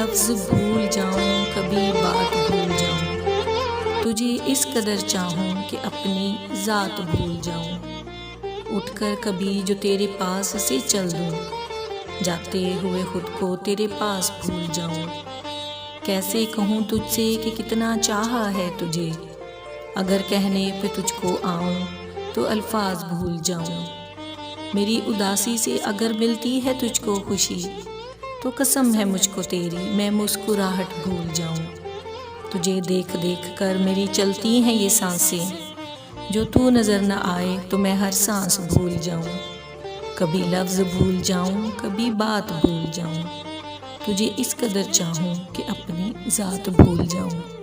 लफ्ज़ भूल जाऊं, कभी बात भूल जाऊं, तुझे इस कदर चाहूं कि अपनी ज़ात भूल जाऊं। उठकर कभी जो तेरे पास से चल दूं, जाते हुए खुद को तेरे पास भूल जाऊं। कैसे कहूँ तुझसे कि कितना चाहा है तुझे, अगर कहने पे तुझको आऊं तो अल्फाज भूल जाऊं। मेरी उदासी से अगर मिलती है तुझको खुशी, तो कसम है मुझको तेरी मैं मुस्कुराहट भूल जाऊं। तुझे देख देख कर मेरी चलती हैं ये सांसें, जो तू नज़र न आए तो मैं हर सांस भूल जाऊं। कभी लफ्ज़ भूल जाऊं, कभी बात भूल जाऊं, तुझे इस कदर चाहूं कि अपनी ज़ात भूल जाऊं।